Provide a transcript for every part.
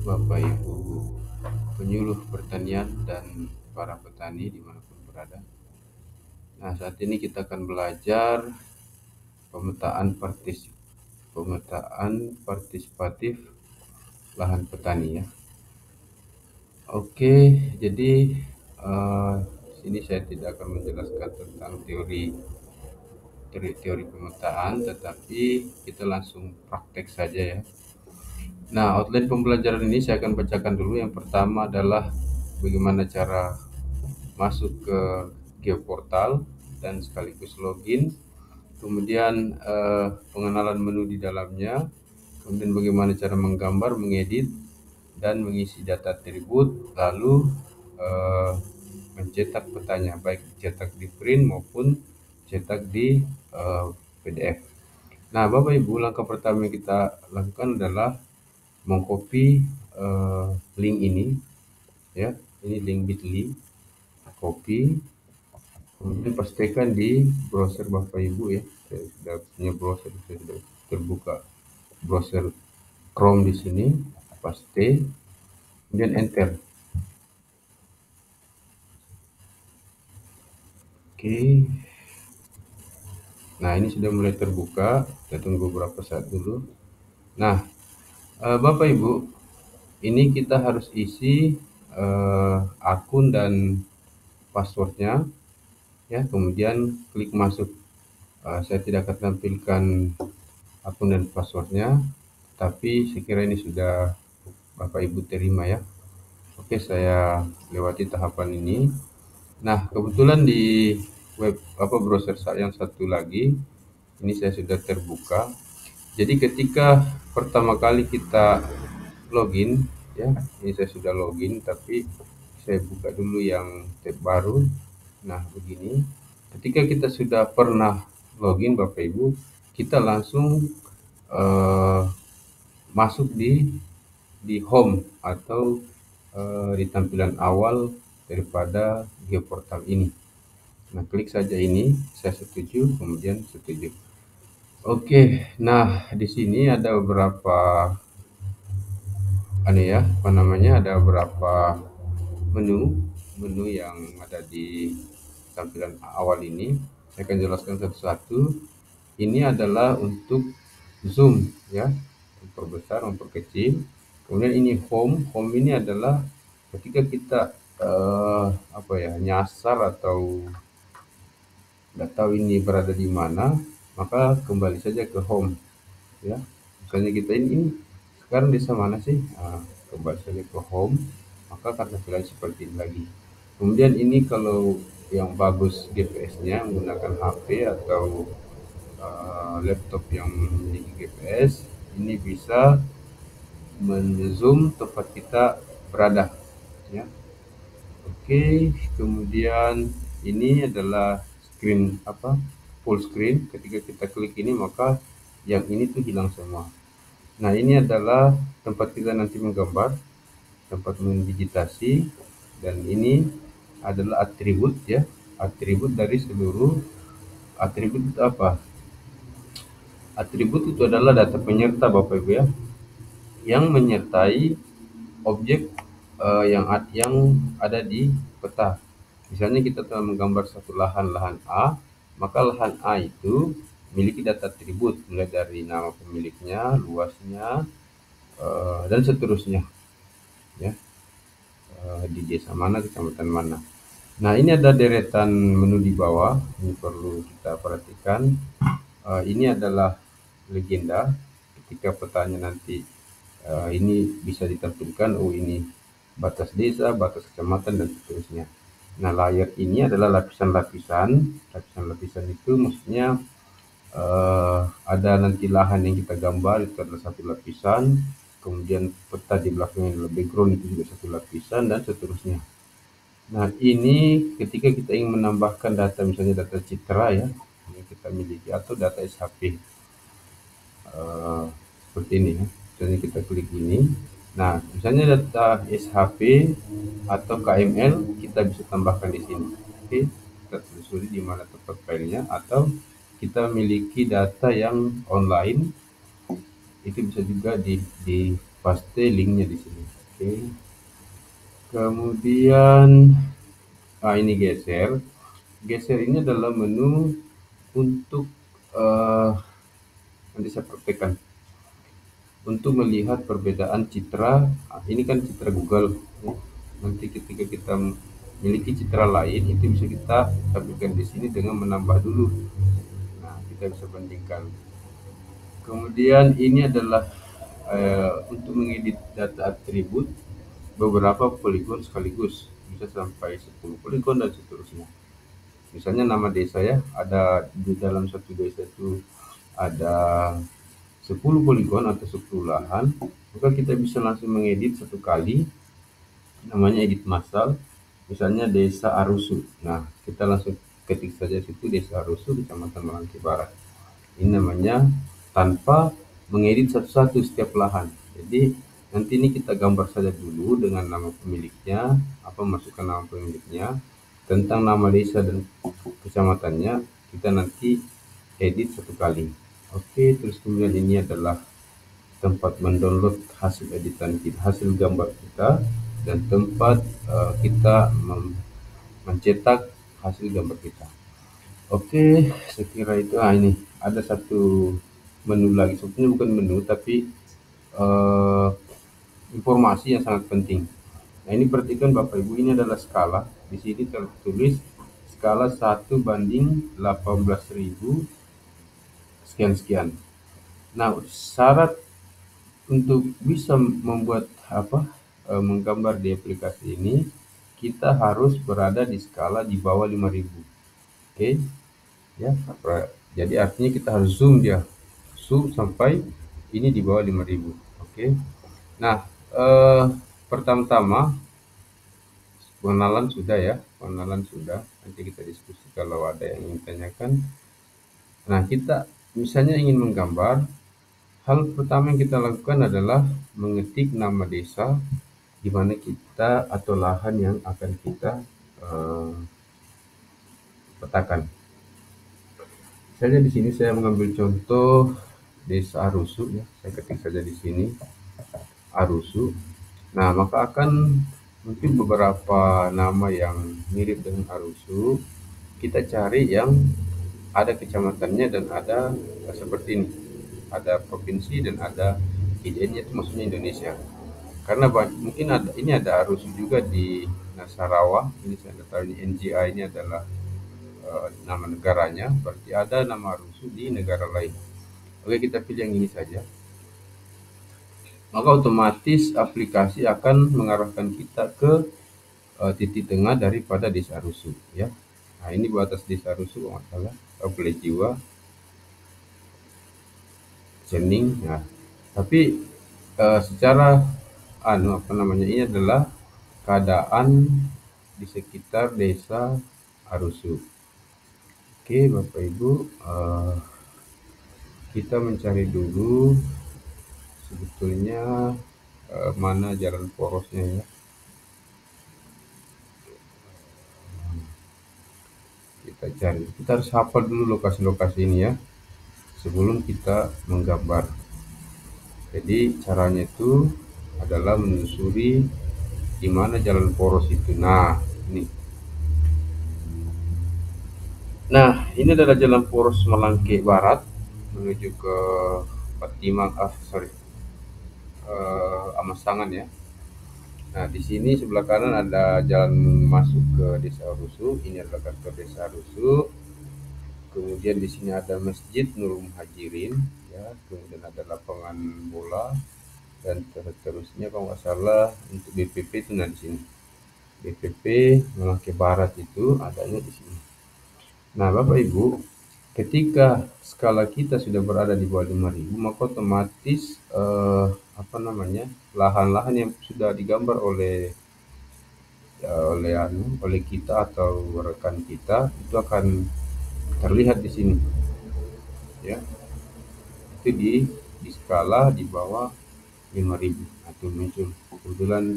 Bapak Ibu penyuluh pertanian dan para petani dimanapun berada. Nah, saat ini kita akan belajar pemetaan partisipatif lahan petani ya. Oke, jadi sini saya tidak akan menjelaskan tentang teori pemetaan, tetapi kita langsung praktek saja ya. Nah, outline pembelajaran ini saya akan bacakan dulu. Yang pertama adalah bagaimana cara masuk ke geoportal dan sekaligus login. Kemudian pengenalan menu di dalamnya. Kemudian bagaimana cara menggambar, mengedit, dan mengisi data atribut. Lalu mencetak petanya, baik cetak di print maupun cetak di PDF. Nah, Bapak Ibu, langkah pertama yang kita lakukan adalah mengcopy link ini ya. Ini link bit.ly, copy, kemudian pastikan di browser Bapak Ibu ya. Saya sudah punya browser, saya sudah terbuka browser Chrome di sini, paste, kemudian enter. Oke. Nah, ini sudah mulai terbuka. Kita tunggu beberapa saat dulu. Nah, Bapak Ibu, ini kita harus isi akun dan passwordnya ya. Kemudian klik masuk. Saya tidak akan tampilkan akun dan passwordnya, tapi saya kira ini sudah Bapak Ibu terima ya. Oke, saya lewati tahapan ini. Nah, kebetulan di browser saya yang satu lagi ini saya sudah terbuka. Jadi ketika pertama kali kita login ya, ini saya sudah login, tapi saya buka dulu yang tab baru. Nah, begini. Ketika kita sudah pernah login Bapak Ibu, kita langsung masuk di home atau di tampilan awal daripada geoportal ini. Nah, klik saja ini, saya setuju, kemudian setuju. Oke, nah di sini ada beberapa ada beberapa menu yang ada di tampilan awal ini. Saya akan jelaskan satu-satu. Ini adalah untuk zoom ya, memperbesar, memperkecil. Kemudian ini home. Home ini adalah ketika kita nyasar atau tidak tahu ini berada di mana, maka kembali saja ke home ya. Misalnya kita ini sekarang desa mana sih, kembali saja ke home, maka akan tampilan seperti ini lagi. Kemudian ini kalau yang bagus GPS-nya menggunakan HP atau laptop yang memiliki GPS, ini bisa men-zoom tempat kita berada ya. Oke, kemudian ini adalah screen full screen. Ketika kita klik ini maka yang ini tuh hilang semua. Nah, ini adalah tempat kita nanti menggambar, tempat mendigitasi, dan ini adalah atribut ya. Atribut dari seluruh atribut itu apa? Atribut itu adalah data penyerta Bapak Ibu ya, yang menyertai objek yang ada di peta. Misalnya kita telah menggambar satu lahan A, maka lahan A itu memiliki data atribut mulai dari nama pemiliknya, luasnya, dan seterusnya ya, di desa mana, kecamatan mana. Nah, ini ada deretan menu di bawah, ini perlu kita perhatikan. Ini adalah legenda ketika petanya nanti ini bisa ditampilkan, ini batas desa, batas kecamatan, dan seterusnya. Nah, layer ini adalah lapisan-lapisan. Lapisan-lapisan itu maksudnya ada nanti lahan yang kita gambar itu adalah satu lapisan, kemudian peta di belakangnya adalah background itu juga satu lapisan, dan seterusnya. Nah, ini ketika kita ingin menambahkan data, misalnya data citra ya yang kita miliki atau data SHP seperti ini ya. Misalnya kita klik ini. Nah, misalnya data SHP atau KML kita bisa tambahkan di sini. Oke, kita telusuri di mana tempat filenya, atau kita miliki data yang online itu bisa juga di paste linknya di sini. Oke. Kemudian ini geser. Geser ini adalah menu untuk nanti saya praktekkan untuk melihat perbedaan citra. Ini kan citra Google. Nanti ketika kita memiliki citra lain itu bisa kita tampilkan di sini dengan menambah dulu. Nah, kita bisa bandingkan. Kemudian ini adalah untuk mengedit data atribut beberapa poligon sekaligus, bisa sampai 10 poligon dan seterusnya. Misalnya nama desa ya, ada di dalam satu desa itu ada 10 poligon atau 10 lahan, maka kita bisa langsung mengedit satu kali, namanya edit massal. Misalnya desa Arusu. Nah, kita langsung ketik saja situ desa Arusu, Kecamatan Malangke Barat. Ini namanya tanpa mengedit satu-satu setiap lahan. Jadi nanti ini kita gambar saja dulu dengan nama pemiliknya, masukkan nama pemiliknya, tentang nama desa dan kecamatannya, kita nanti edit satu kali. Oke, terus kemudian ini adalah tempat mendownload hasil editan kita, hasil gambar kita, dan tempat kita mencetak hasil gambar kita. Oke, saya kira itu. Ini ada satu menu lagi, sebetulnya bukan menu tapi informasi yang sangat penting. Nah, ini perhatikan Bapak Ibu, ini adalah skala. Di sini tertulis skala 1/18.000 sekian-sekian. Nah, syarat untuk bisa membuat menggambar di aplikasi ini, kita harus berada di skala di bawah 5.000. Oke. Ya, jadi artinya kita harus zoom sampai ini di bawah 5.000. Oke. Nah, pertama-tama pengenalan sudah, nanti kita diskusi kalau ada yang ingin tanyakan. Nah, kita misalnya ingin menggambar, hal pertama yang kita lakukan adalah mengetik nama desa di mana kita atau lahan yang akan kita petakan. Misalnya di sini saya mengambil contoh desa Arusu ya, saya ketik saja di sini Arusu. Nah, maka akan mungkin beberapa nama yang mirip dengan Arusu. Kita cari yang ada kecamatannya dan ada seperti ini, ada provinsi dan ada IDN, itu maksudnya Indonesia. Karena mungkin ada Arusu juga di Sarawak. Ini saya tahu, ini NGI ini adalah nama negaranya, berarti ada nama Arusu di negara lain. Oke, kita pilih yang ini saja. Maka otomatis aplikasi akan mengarahkan kita ke titik tengah daripada desa Arusu ya. Nah, ini batas desa Arusu kalau nggak salah, Pulau Jiwa, Cening. Nah, tapi secara ini adalah keadaan di sekitar desa Arusu. Oke, Bapak Ibu, kita mencari dulu sebetulnya mana jalan porosnya ya. Kita cari, kita harus hafal dulu lokasi-lokasi ini ya sebelum kita menggambar. Jadi caranya itu adalah menelusuri di mana jalan poros itu. Nah, ini adalah jalan poros Malangke Barat menuju ke Patimang, Amasangan ya. Nah, di sini sebelah kanan ada jalan masuk ke Desa Arusu. Ini adalah kantor Desa Arusu. Kemudian di sini ada Masjid Nurul Muhajirin ya. Kemudian ada lapangan bola dan seterusnya. Kalau nggak salah untuk BPP itu di sini. BPP Malangke Barat itu adanya di sini. Nah, Bapak Ibu, ketika skala kita sudah berada di bawah 5.000, maka otomatis lahan-lahan yang sudah digambar oleh kita atau rekan kita itu akan terlihat di sini ya. Itu di skala di bawah 5.000 atau muncul. Kebetulan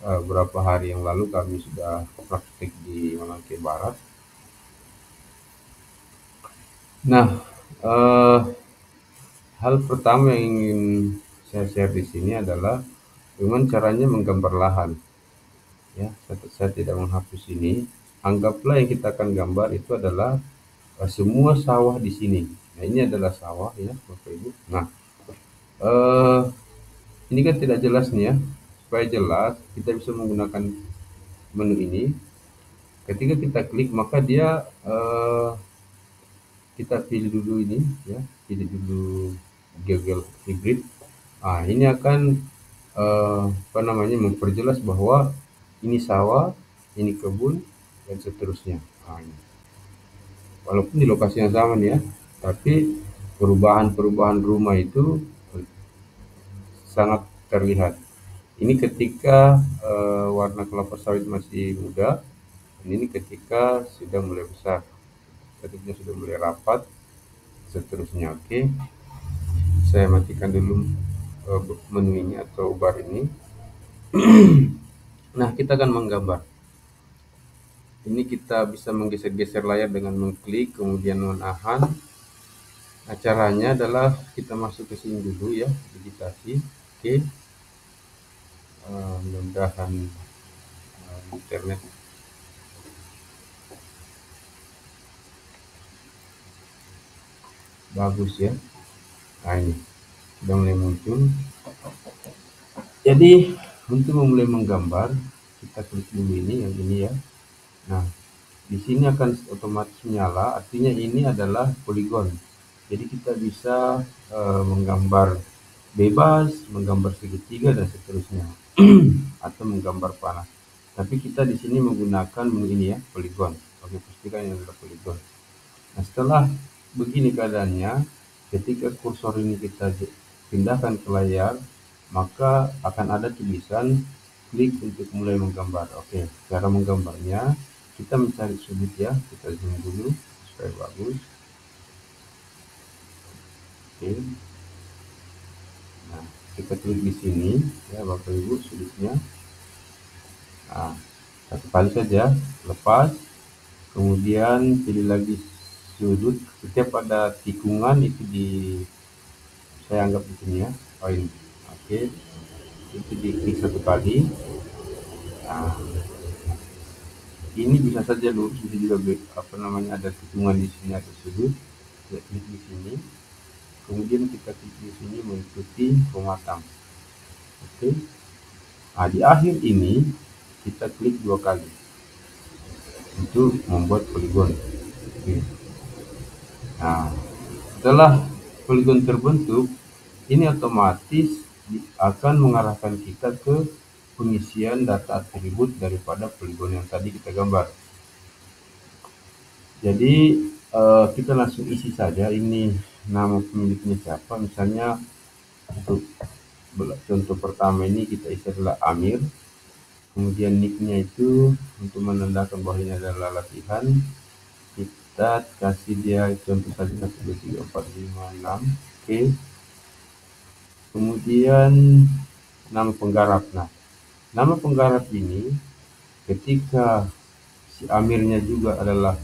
beberapa hari yang lalu kami sudah praktik di Malangke Barat. Nah, hal pertama yang ingin saya share di sini adalah dengan caranya menggambar lahan. Ya, saya tidak menghapus ini. Anggaplah yang kita akan gambar itu adalah semua sawah di sini. Nah, ini adalah sawah ya, Bapak Ibu. Nah, eh, ini kan tidak jelas nih ya. Supaya jelas, kita bisa menggunakan menu ini. Ketika kita klik, maka dia kita pilih dulu ini ya, pilih dulu Google Hybrid. Nah, ini akan apa namanya memperjelas bahwa ini sawah, ini kebun dan seterusnya. Nah, ini. Walaupun di lokasi yang sama nih ya, tapi perubahan-perubahan rumah itu sangat terlihat. Ini ketika warna kelapa sawit masih muda, dan ini ketika sudah mulai besar, ketika sudah mulai rapat, seterusnya. Oke, saya matikan dulu menu ini atau bar ini. Nah, kita akan menggambar. Ini kita bisa menggeser-geser layar dengan mengklik, kemudian menahan. Nah, caranya adalah kita masuk ke sini dulu ya, digitasi. Oke, mudah-mudahan internet bagus ya. Nah, ini sudah mulai muncul. Jadi untuk memulai menggambar, kita klik dulu ini, yang ini ya. Nah, di sini akan otomatis menyala, artinya ini adalah poligon. Jadi kita bisa menggambar bebas, menggambar segitiga dan seterusnya, atau menggambar panah. Tapi kita di sini menggunakan menu ini ya, poligon. Oke, pastikan ini adalah poligon. Nah, setelah begini keadaannya, ketika kursor ini kita pindahkan ke layar, maka akan ada tulisan klik untuk mulai menggambar. Oke, cara menggambarnya kita mencari sudut ya, kita zoom dulu supaya bagus. Oke, nah kita klik di sini ya Bapak Ibu sudutnya. Nah, satu kali saja, lepas, kemudian pilih lagi sudut. Setiap ada tikungan itu saya anggap di sini ya, ini. Oke, itu diklik satu kali. Nah, ini bisa saja lurus, bisa juga apa namanya ada tikungan di sini atau sudut. Kita klik di sini, kemudian kita klik di sini mengikuti pematang. Oke, nah di akhir ini kita klik 2 kali untuk membuat poligon. Oke. Nah, setelah poligon terbentuk, ini otomatis akan mengarahkan kita ke pengisian data atribut daripada poligon yang tadi kita gambar. Jadi kita langsung isi saja ini nama pemiliknya siapa. Misalnya untuk contoh pertama ini kita isi adalah Amir. Kemudian nicknya itu untuk menandakan bahwa ini adalah latihan, kita kasih dia contoh saja 1 2 3 4 5 6. Oke. Kemudian nama penggarap. Nah, nama penggarap ini ketika si Amirnya juga adalah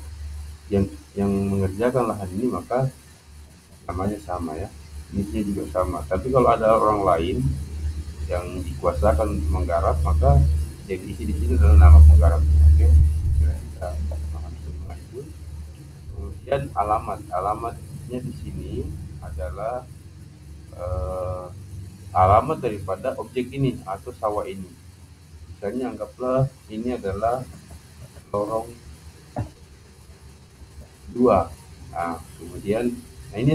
yang mengerjakan lahan ini, maka namanya sama ya, nicknya juga sama. Tapi kalau ada orang lain yang dikuasakan untuk menggarap, maka yang diisi di sini adalah nama penggarap. Oke, kita paham semua itu. Kemudian alamatnya di sini adalah alamat daripada objek ini atau sawah ini. Misalnya anggaplah ini adalah lorong 2. Nah, kemudian ini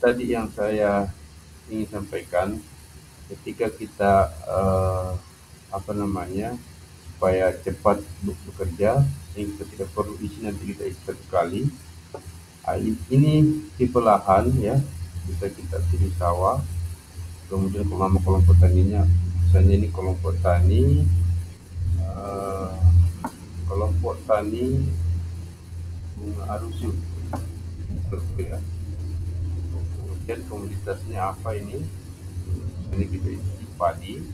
tadi yang saya ingin sampaikan, ketika kita apa namanya supaya cepat bekerja, yang kita tidak perlu isi, nanti kita isi 1 kali. Nah, ini tipe lahan ya, bisa kita pilih sawah. Kemudian nama kelompok taninya, misalnya ini kelompok tani bunga arusu ya. Kemudian komoditasnya apa ini kita isi padi.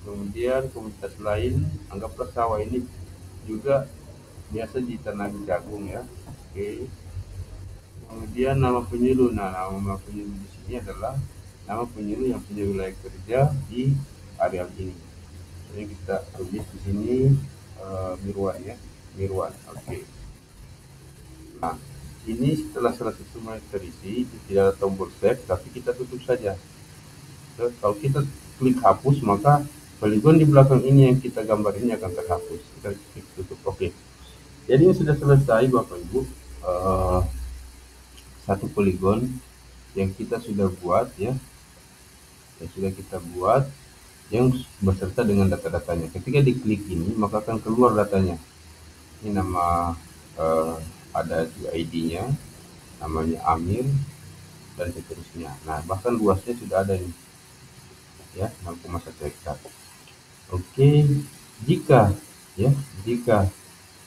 Kemudian komoditas lain, anggaplah sawah ini juga biasa ditanami jagung ya. Oke. Kemudian nama penyuluh. Nah, nama penyuluh di sini adalah nama penyuluh yang punya wilayah kerja di area ini. Jadi kita tulis di sini Mirwan ya, Mirwan. Oke. Nah, ini setelah selesai semua terisi, tidak ada tombol save, tapi kita tutup saja. So, kalau kita klik hapus, maka poligon di belakang ini yang kita gambar ini akan terhapus. Kita klik tutup. Oke. Jadi ini sudah selesai Bapak Ibu. Satu poligon yang kita sudah buat ya, yang sudah kita buat yang beserta dengan data-datanya. Ketika diklik ini, maka akan keluar datanya. Ini nama ada ID-nya, namanya Amir dan seterusnya. Nah, bahkan luasnya sudah ada nih, ya 0,1 hektar. Oke, jika ya, jika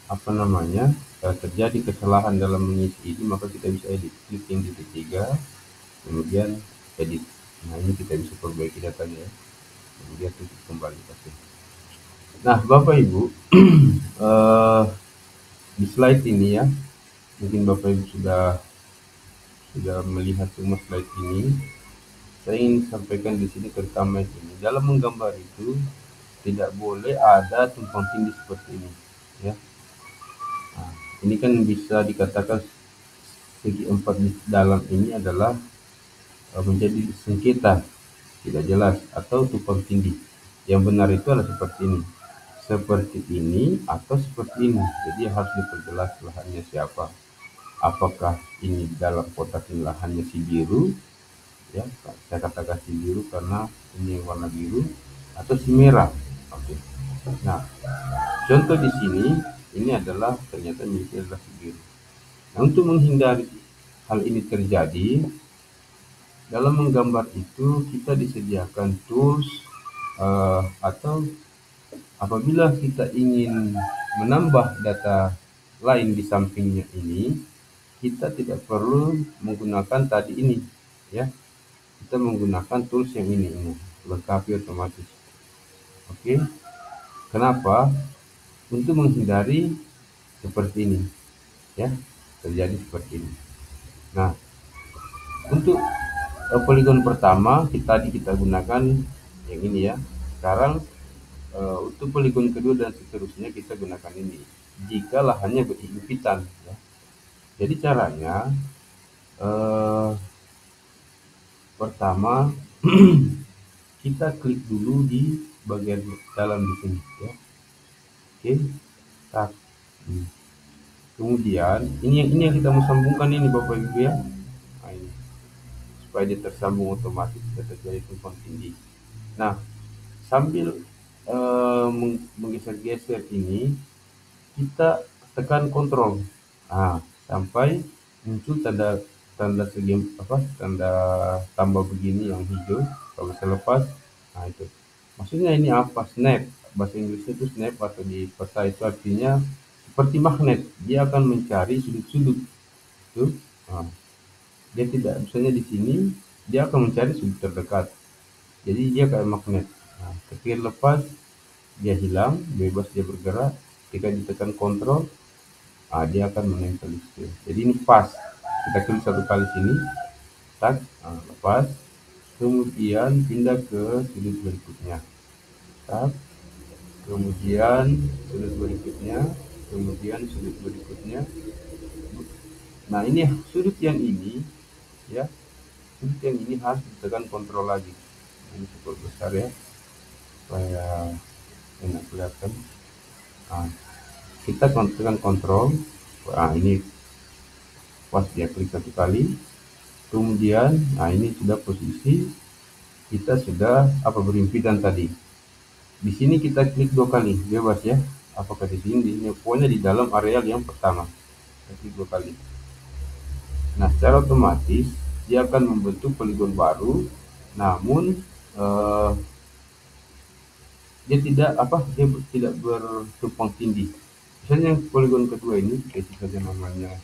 apa namanya terjadi kesalahan dalam mengisi ini, maka kita bisa edit. Klik yang titik 3, kemudian edit. Nah, ini kita bisa perbaiki datanya ya. Kemudian tutup kembali. Oke. Nah, Bapak Ibu, di slide ini ya, mungkin Bapak Ibu sudah melihat semua slide ini. Saya ingin sampaikan di sini terutama ini, dalam menggambar itu tidak boleh ada tumpang tindih seperti ini ya. Nah, ini kan bisa dikatakan segi 4 di dalam ini adalah menjadi sengketa, tidak jelas atau tumpang tindih. Yang benar itu adalah seperti ini atau seperti ini. Jadi harus diperjelas lahannya siapa. Apakah ini dalam kotak ini lahannya si biru, ya saya katakan si biru karena ini warna biru, atau si merah. Oke. Nah, contoh di sini ini adalah ternyata miliknya adalah si biru. Nah, untuk menghindari hal ini terjadi, dalam menggambar itu kita disediakan tools atau apabila kita ingin menambah data lain di sampingnya ini, kita tidak perlu menggunakan tadi ini ya. Kita menggunakan tools yang ini lengkapi otomatis. Oke. Kenapa? Untuk menghindari seperti ini ya, terjadi seperti ini. Nah, untuk poligon pertama tadi kita gunakan yang ini ya. Sekarang untuk poligon kedua dan seterusnya kita gunakan ini jika lahannya berhimpitan ya. Jadi caranya pertama kita klik dulu di bagian dalam di sini ya. Oke. Tak. Kemudian ini yang kita mau sambungkan ini Bapak Ibu ya. Nah, ini supaya dia tersambung otomatis, tidak terjadi tumpang tindih. Nah, sambil menggeser-geser ini, kita tekan kontrol. Nah, sampai muncul tanda segi tanda tambah begini yang hijau. Kalau saya lepas, nah itu maksudnya ini apa? Snap, bahasa Inggrisnya itu snap, atau di peta itu artinya seperti magnet, dia akan mencari sudut-sudut tuh. Nah, dia tidak, misalnya di sini dia akan mencari sudut terdekat, jadi dia kayak magnet. Nah, ketika lepas dia hilang, bebas dia bergerak. Ketika ditekan kontrol, dia akan menempel di situ. Jadi ini pas, kita klik satu kali sini, tak, lepas, kemudian pindah ke sudut berikutnya, tak, kemudian sudut berikutnya, kemudian sudut berikutnya. Nah, ini sudut yang ini ya, sudut yang ini harus ditekan kontrol lagi. Ini cukup besar ya, supaya enak kelihatan. Nah, kita tekan kontrol. Nah, ini pas dia klik satu kali, kemudian nah ini sudah posisi kita sudah berhimpitan tadi. Di sini kita klik 2 kali, bebas ya. Apakah di sini, pokoknya di dalam areal yang pertama, klik 2 kali. Nah, secara otomatis dia akan membentuk poligon baru, namun dia tidak bertumpang tindih. Misalnya poligon kedua ini, kasih saja namanya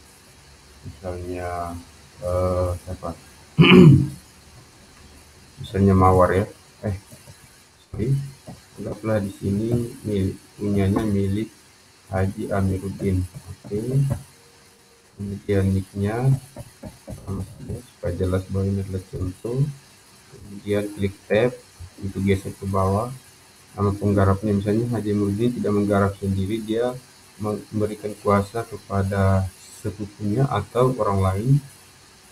misalnya siapa? Misalnya Mawar ya. Sorry. Anggaplah di sini punyanya milik Haji Amiruddin. Oke. Kemudian nicknya supaya jelas bahwa ini adalah contoh. kemudian klik tab untuk geser ke bawah. Nama penggarapnya misalnya Haji Muhyiddin tidak menggarap sendiri, dia memberikan kuasa kepada sepupunya atau orang lain.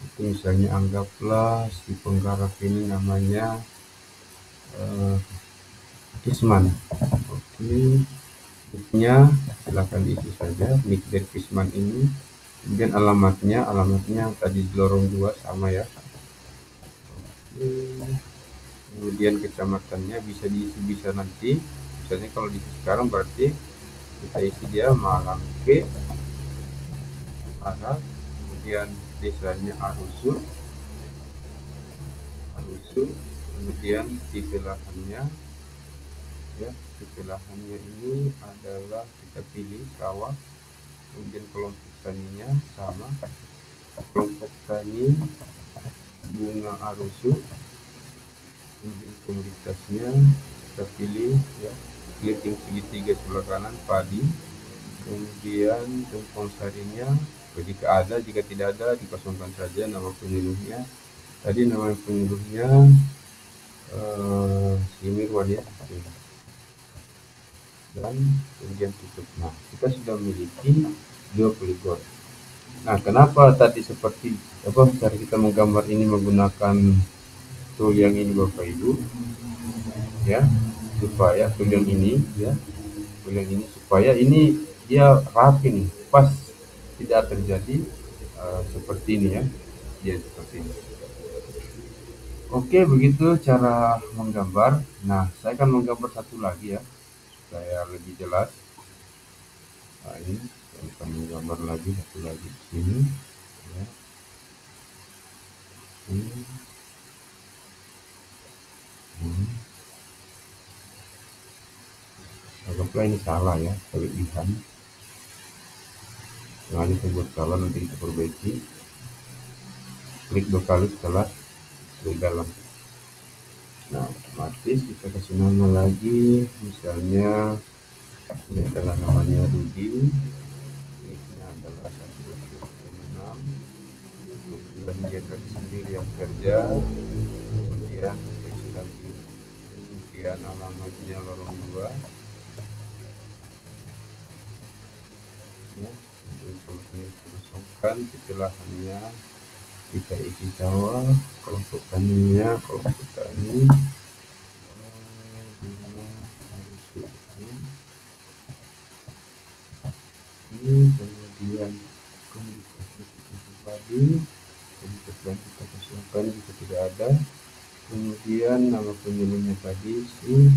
Itu misalnya anggaplah si penggarap ini namanya Kisman. Oke, nicknya silahkan diisi saja, nick dari Kisman ini. Kemudian alamatnya tadi di lorong 2 sama ya. Oke. Kemudian kecamatannya bisa diisi, bisa nanti misalnya kalau diisi sekarang berarti kita isi dia Malangke Barat, kemudian desanya Arusu, kemudian tipe lahannya ya, tipe lahannya ini adalah kita pilih sawah, kemudian kelompok taninya sama, kelompok tani bunga Arusu, kemudian komoditasnya kita pilih ya, klik yang segitiga sebelah kanan padi, kemudian tumpang sarinya jika ada, jika tidak ada dikosongkan saja. Nama penyuluhnya tadi, nama penyuluhnya si Mirwan ya, dan kemudian tutup. Nah, kita sudah memiliki 2 poligon. Nah, kenapa tadi seperti apa cara kita menggambar ini menggunakan tool yang ini Bapak Ibu ya, supaya tool yang ini ya, tool yang ini supaya ini dia rapi nih, pas, tidak terjadi seperti ini ya, dia seperti ini. Oke, begitu cara menggambar. Nah, saya akan menggambar satu lagi ya supaya lebih jelas. Nah, ini saya akan menggambar lagi satu lagi di sini ya. Anggaplah ini salah ya, kelebihan. Nah, ini saya buat salah, nanti kita perbaiki. Klik 2 kali setelah di dalam. Nah, otomatis kita kasih nama lagi, misalnya ini adalah namanya Rudi, ini adalah 126, kemudian dia sendiri yang kerja, kemudian lagi, kemudian alamatnya lorong 2 ya, ini kosongkan, kecelahannya kita isi sawah, kelompok taninya kelompok tani, kemudian komunikasi padi, kemudian kita kosongkan jika tidak ada, kemudian nama penyuluhnya tadi si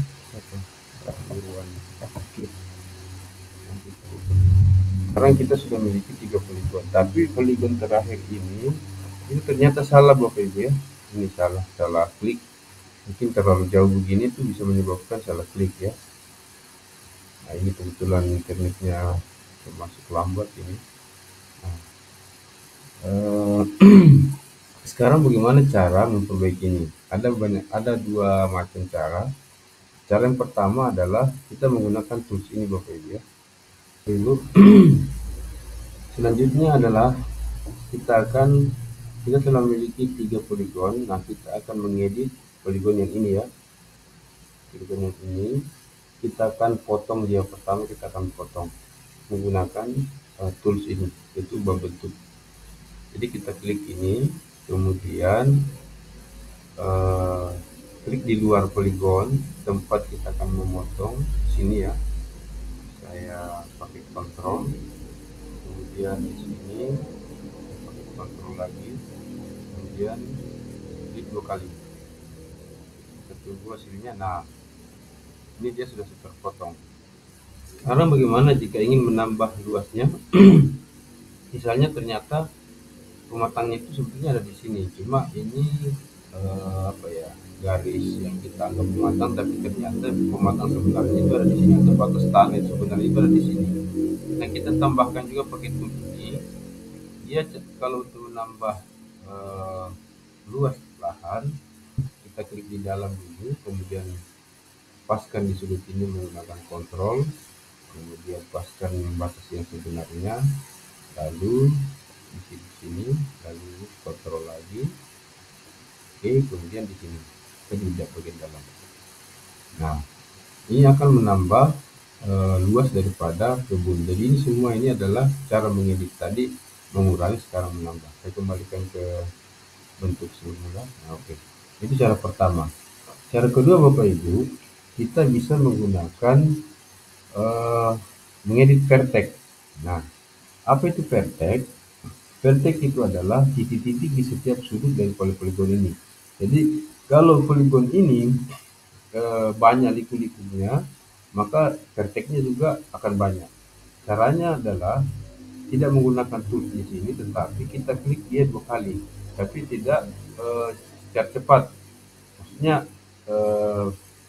Irwan. Sekarang kita sudah memiliki 3 poligon, tapi poligon terakhir ini ternyata salah Bapak Ibu ya. Ini salah klik, mungkin terlalu jauh begini tuh bisa menyebabkan salah klik ya. Nah, ini kebetulan internetnya termasuk lambat ini. Nah, sekarang bagaimana cara memperbaiki ini? Ada 2 macam cara. Cara yang pertama adalah kita menggunakan tools ini Bapak Ibu ya. Lalu selanjutnya adalah kita telah memiliki 3 poligon. Nah, kita akan mengedit poligon yang ini ya. Poligon yang ini kita akan potong dia. Pertama kita akan potong menggunakan tools ini, yaitu ubah bentuk. Jadi kita klik ini, kemudian klik di luar poligon tempat kita akan memotong sini ya. Saya pakai kontrol, kemudian di sini pakai kontrol lagi, kemudian klik 2 kali. Kita tunggu hasilnya. Nah, ini dia sudah terpotong. Sekarang bagaimana jika ingin menambah luasnya? Misalnya ternyata pematangnya itu sebetulnya ada di sini, cuma ini garis yang kita anggap pematang, tapi ternyata pematang sebenarnya itu ada di sini, atau batas tanah sebenarnya itu ada di sini. Nah, kita tambahkan juga pakai tool ini. Dia kalau untuk menambah luas lahan, kita klik di dalam dulu, kemudian paskan di sudut ini menggunakan kontrol, kemudian paskan batas yang sebenarnya, lalu di sini, lalu kontrol lagi, oke, kemudian di sini. ke tidak bagian dalam. Nah, ini akan menambah luas daripada kebun. Jadi ini semua ini adalah cara mengedit tadi, mengurangi sekarang menambah. Saya kembalikan ke bentuk semula. Nah, oke. Itu cara pertama. Cara kedua Bapak Ibu, kita bisa menggunakan eh, mengedit vertex. Nah, apa itu vertex? Vertex itu adalah titik-titik di setiap sudut dari poligon ini. Jadi kalau poligon ini banyak liku-likunya, maka vertexnya juga akan banyak. Caranya adalah tidak menggunakan tools di sini, tetapi kita klik dia 2 kali, tapi tidak secara cepat. Maksudnya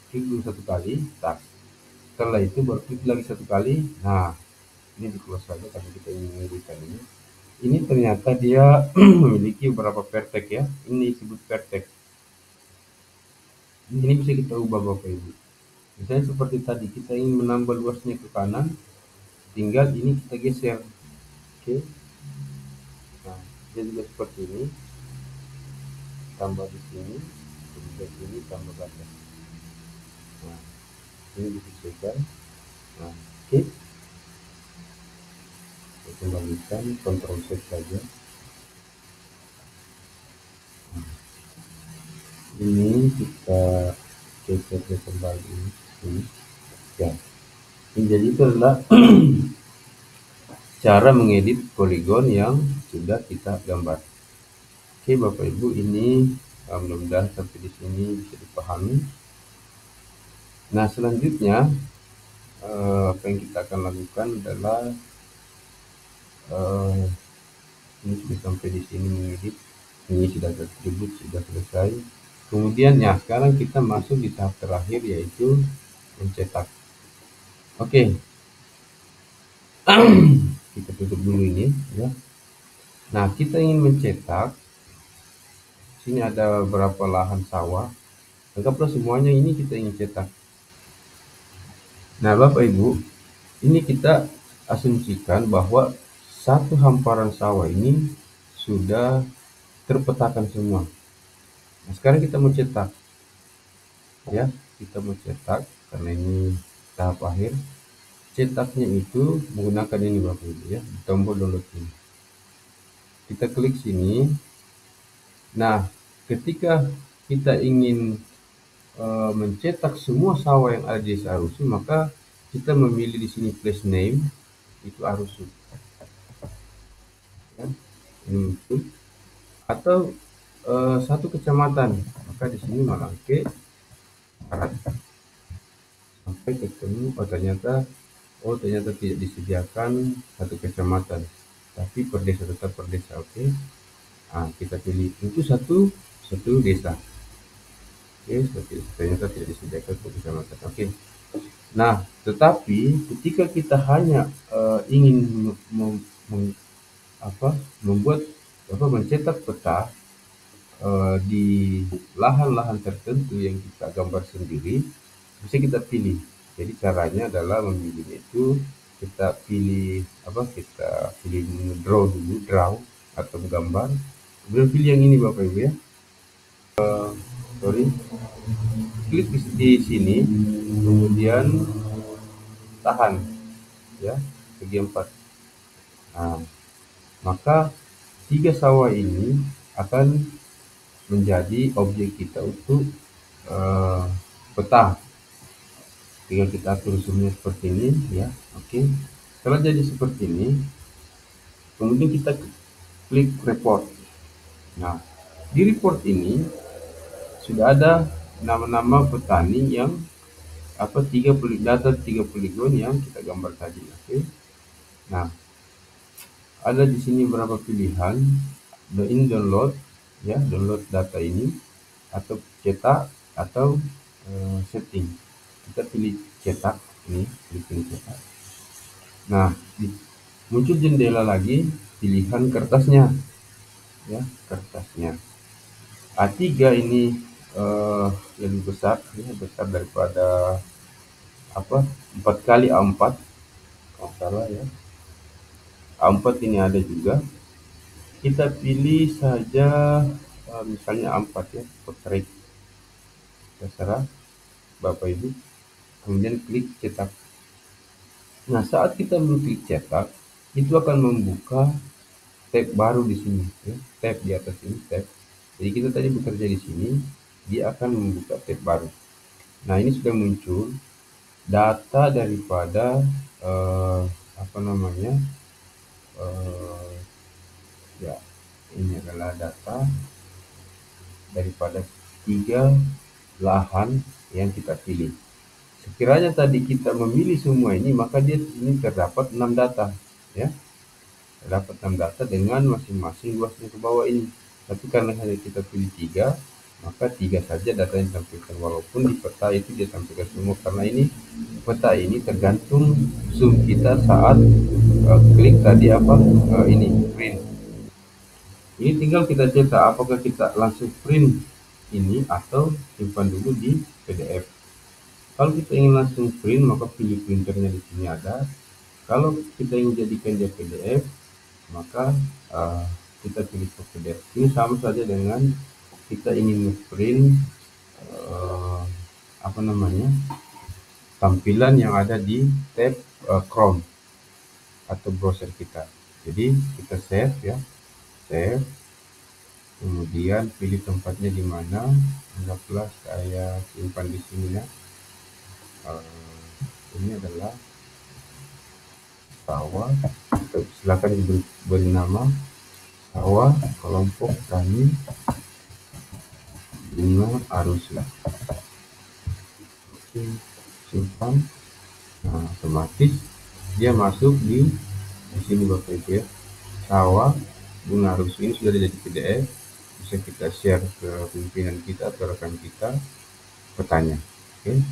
klik dulu 1 kali, tak. Setelah itu baru klik lagi 1 kali. Nah, ini di close saja karena kita ingin mengeditkan ini. Ini ternyata dia memiliki beberapa vertex ya. Ini disebut vertex. Ini bisa kita ubah Bapak Ibu. Misalnya seperti tadi, kita ingin menambah luasnya ke kanan, tinggal ini kita geser. Oke. Nah, dia juga seperti ini. Tambah di sini, di sini tambah batas. Nah, ini disesuaikan. Nah, oke. Kita kembalikan, Ctrl Z saja. Nah, ini kita geser kembali ini. Ya. Jadi itu adalah cara mengedit poligon yang sudah kita gambar. Oke Bapak Ibu, ini mudah-mudahan sampai di sini bisa dipahami. Nah selanjutnya apa yang kita akan lakukan adalah ini sudah sampai di sini mengedit, ini sudah tersebut sudah selesai. Kemudian ya sekarang kita masuk di tahap terakhir yaitu mencetak. Oke, kita tutup dulu ini ya. Nah kita ingin mencetak. Sini ada berapa lahan sawah. Anggaplah semuanya ini kita ingin cetak. Nah, Bapak Ibu, ini kita asumsikan bahwa satu hamparan sawah ini sudah terpetakan semua. Nah, sekarang kita mau cetak. Ya, kita mau cetak karena ini tahap akhir. Cetaknya itu menggunakan ini Bapak Ibu ya, tombol download ini. Kita klik sini. Nah, ketika kita ingin mencetak semua sawah yang ada di desa Arusu, maka kita memilih di sini place name itu Arusu, ya, ini muncul. Atau satu kecamatan, maka di sini Malangke Barat. Sampai ketemu, ternyata tidak disediakan satu kecamatan, tapi per desa, tetap per desa. Oke. Nah, kita pilih itu satu desa. Oke, ternyata tidak disediakan satu kecamatan. Oke. Nah, tetapi ketika kita hanya ingin mencetak peta di lahan-lahan tertentu yang kita gambar sendiri, bisa kita pilih. Jadi caranya adalah memilih itu kita pilih draw atau gambar. Kemudian pilih yang ini Bapak Ibu ya. Klik di sini, kemudian tahan ya, segi 4. Nah, maka 3 sawah ini akan menjadi objek kita untuk peta. Tinggal kita atur zoomnya seperti ini ya. Oke. Setelah jadi seperti ini, kemudian kita klik report. Nah, di report ini sudah ada nama-nama petani yang data 3 poligon yang kita gambar tadi. Oke. Nah, ada di sini beberapa pilihan, download ya, download data ini atau cetak atau setting. Kita pilih cetak ini, pilih cetak. Nah, muncul jendela lagi, pilihan kertasnya ya, kertasnya A3 ini lebih besar ya, besar daripada 4 kali A4 kalau salah ya. A4 ini ada juga, kita pilih saja misalnya A4 ya, portrait. terserah Bapak Ibu, kemudian klik cetak. Nah, saat kita mengklik cetak, itu akan membuka tab baru di sini, ya. Tab di atas ini, tab. Jadi kita tadi bekerja di sini, dia akan membuka tab baru. Nah, ini sudah muncul data daripada apa namanya? Ya, ini adalah data daripada 3 lahan yang kita pilih. Sekiranya tadi kita memilih semua ini, maka dia di sini terdapat 6 data, ya. Terdapat 6 data dengan masing-masing luasnya ke bawah ini. Tapi karena hanya kita pilih 3, maka 3 saja data yang ditampilkan, walaupun di peta itu dia tampilkan semua, karena ini peta ini tergantung zoom kita saat klik tadi ini print. Ini tinggal kita cetak apakah kita langsung print ini atau simpan dulu di PDF. Kalau kita ingin langsung print, maka pilih printernya di sini ada. Kalau kita ingin jadikan dia PDF, maka kita pilih ke PDF. Ini sama saja dengan kita ingin print tampilan yang ada di tab Chrome atau browser kita. Jadi kita save, ya, save. Kemudian pilih tempatnya di mana. Anggaplah saya simpan di sini, ya. Ini adalah sawah. Silakan beri nama sawah kelompok tani bunga Arusi. Oke, simpan. Nah, otomatis dia masuk di sini Bapak Ibu, ya. Sawah bunga Arusi ini sudah jadi PDF, bisa kita share ke pimpinan kita atau rekan kita petanya. Oke.